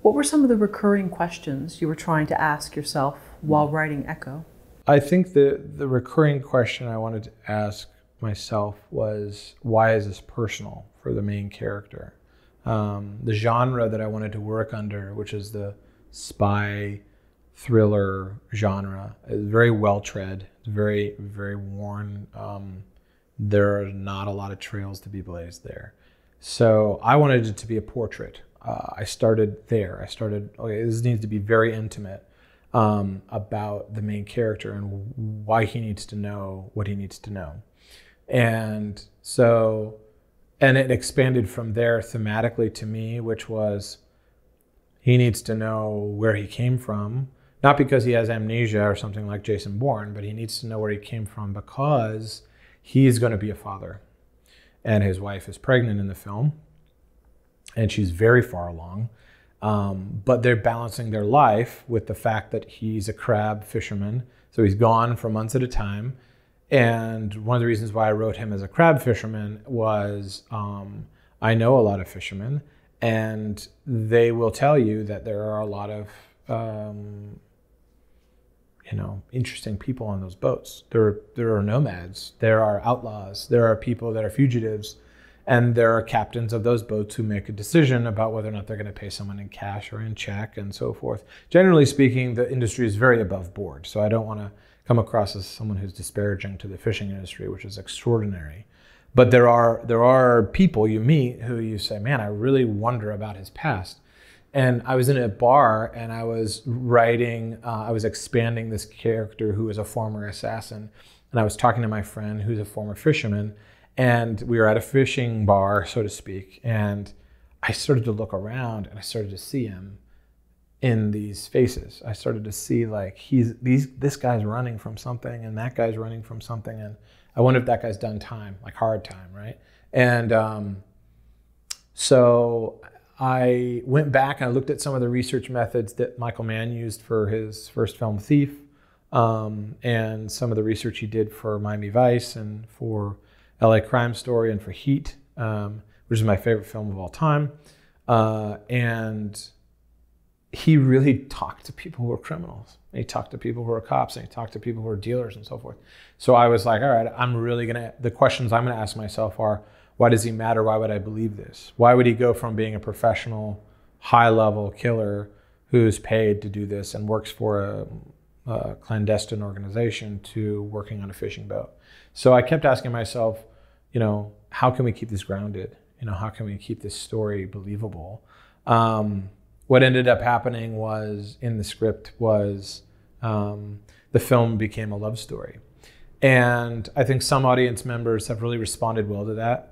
What were some of the recurring questions you were trying to ask yourself while writing ECCO? I think the recurring question I wanted to ask myself was, why is this personal for the main character? The genre that I wanted to work under, which is the spy thriller genre, is very well tread. It's very, very worn. There are not a lot of trails to be blazed there. So I wanted it to be a portrait. I started there. I started, okay, this needs to be very intimate about the main character and why he needs to know what he needs to know. And so, and it expanded from there thematically to me, which was he needs to know where he came from, not because he has amnesia or something like Jason Bourne, but he needs to know where he came from because he's going to be a father. And his wife is pregnant in the film, and she's very far along. But they're balancing their life with the fact that he's a crab fisherman. So he's gone for months at a time. And one of the reasons why I wrote him as a crab fisherman was I know a lot of fishermen, and they will tell you that there are a lot of interesting people on those boats. There are nomads, there are outlaws, there are people that are fugitives, and there are captains of those boats who make a decision about whether or not they're going to pay someone in cash or in check and so forth. Generally speaking, the industry is very above board, so I don't want to come across as someone who's disparaging to the fishing industry, which is extraordinary. But there are people you meet who you say, man, I really wonder about his past. And I was in a bar and I was writing, I was expanding this character who is a former assassin. And I was talking to my friend who's a former fisherman. And we were at a fishing bar, so to speak. And I started to look around and I started to see him in these faces. I started to see like this guy's running from something and that guy's running from something. And I wonder if that guy's done time, like hard time, right? And so I went back and I looked at some of the research methods that Michael Mann used for his first film, Thief, and some of the research he did for Miami Vice and for LA Crime Story and for Heat, which is my favorite film of all time. And he really talked to people who were criminals. And he talked to people who were cops, and he talked to people who were dealers and so forth. So I was like, all right, the questions I'm gonna ask myself are, why does he matter? Why would I believe this? Why would he go from being a professional, high-level killer who's paid to do this and works for a clandestine organization to working on a fishing boat? So I kept asking myself, how can we keep this grounded? How can we keep this story believable? What ended up happening was, in the script, was the film became a love story. And I think some audience members have really responded well to that.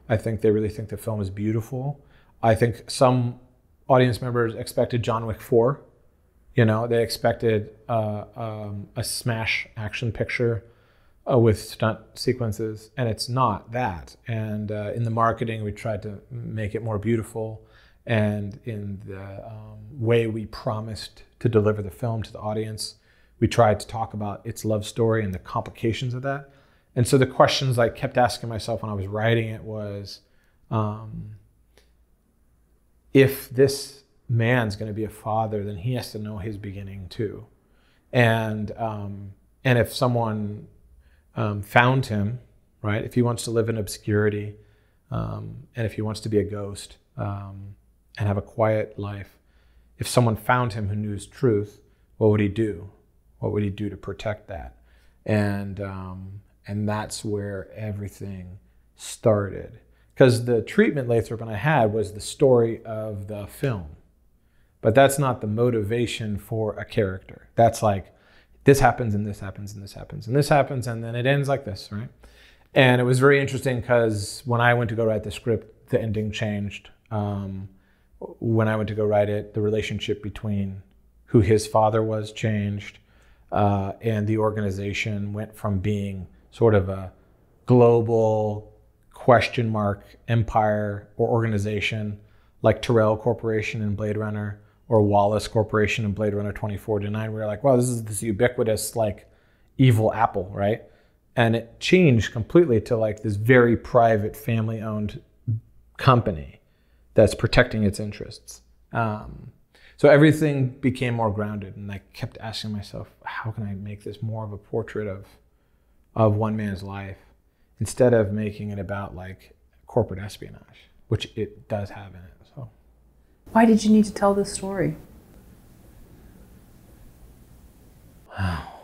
I think they really think the film is beautiful. I think some audience members expected John Wick 4. They expected a smash action picture with stunt sequences, and it's not that. And in the marketing, we tried to make it more beautiful. And in the way we promised to deliver the film to the audience, we tried to talk about its love story and the complications of that. And so the questions I kept asking myself when I was writing it was, if this man's going to be a father, then he has to know his beginning too. And if someone found him, right, if he wants to live in obscurity, and if he wants to be a ghost and have a quiet life, if someone found him who knew his truth, what would he do? What would he do to protect that? And that's where everything started. Because the treatment Lathrop and I had was the story of the film. But that's not the motivation for a character. That's like, this happens and this happens and this happens and this happens, and then it ends like this, right? And it was very interesting because when I went to go write the script, the ending changed. When I went to go write it, the relationship between who his father was changed, and the organization went from being sort of a global question mark empire or organization like Tyrell Corporation in Blade Runner or Wallace Corporation in Blade Runner 2049. We were like, wow, this is this ubiquitous like evil apple, right? And it changed completely to like this very private family-owned company that's protecting its interests. So everything became more grounded, and I kept asking myself, how can I make this more of a portrait of one man's life instead of making it about like corporate espionage, which it does have in it. So why did you need to tell this story? Wow.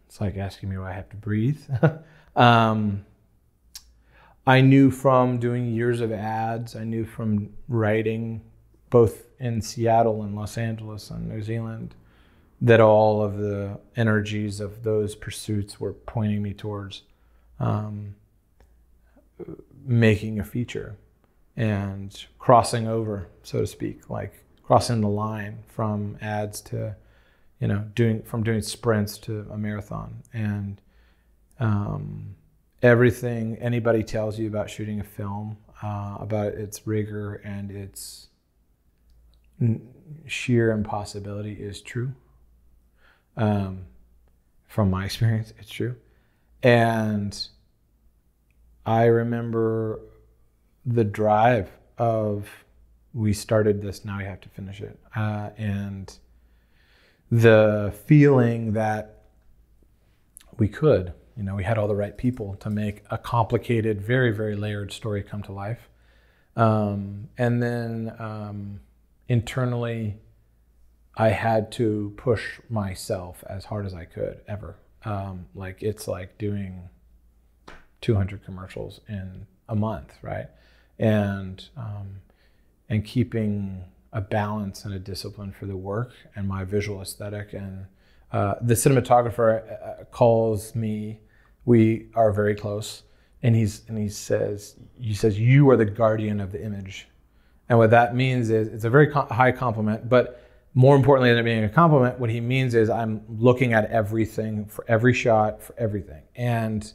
It's like asking me why I have to breathe. I knew from doing years of ads, I knew from writing both in Seattle and Los Angeles and New Zealand, that all of the energies of those pursuits were pointing me towards making a feature and crossing over, so to speak, like crossing the line from ads to, doing sprints to a marathon. And everything anybody tells you about shooting a film, about its rigor and its sheer impossibility is true. From my experience, it's true. And I remember the drive of, we started this, now we have to finish it. And the feeling that we could, we had all the right people to make a complicated, very, very layered story come to life. And then internally, I had to push myself as hard as I could ever. It's like doing 200 commercials in a month, right? And keeping a balance and a discipline for the work and my visual aesthetic. And the cinematographer calls me, we are very close, and he says, you are the guardian of the image. And what that means is, it's a very high compliment, but more importantly than it being a compliment, what he means is I'm looking at everything, for every shot, for everything. And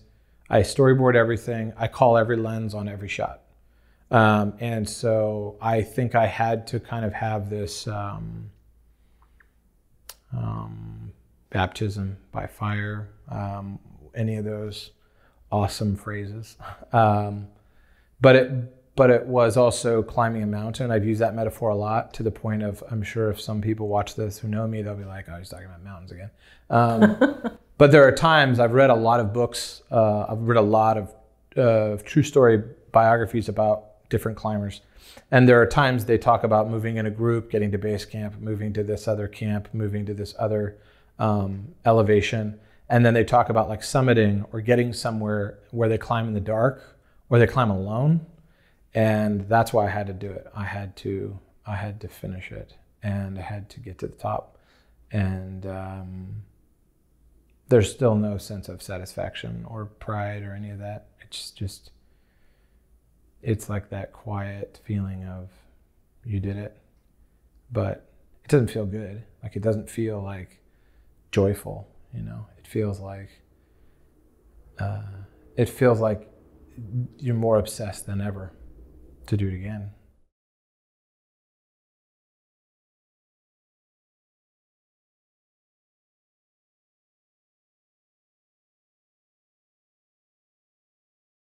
I storyboard everything. I call every lens on every shot. And so I think I had to kind of have this baptism by fire, any of those awesome phrases. But it was also climbing a mountain. I've used that metaphor a lot, to the point of, I'm sure if some people watch this who know me, they'll be like, oh, he's talking about mountains again. But there are times, I've read a lot of books, I've read a lot of true story biographies about different climbers. And there are times they talk about moving in a group, getting to base camp, moving to this other camp, moving to this other elevation. And then they talk about like summiting or getting somewhere where they climb in the dark or they climb alone. And that's why I had to do it. I had to finish it, and I had to get to the top. And there's still no sense of satisfaction or pride or any of that. It's like that quiet feeling of, you did it, but it doesn't feel good. Like, it doesn't feel like joyful, It feels like you're more obsessed than ever to do it again.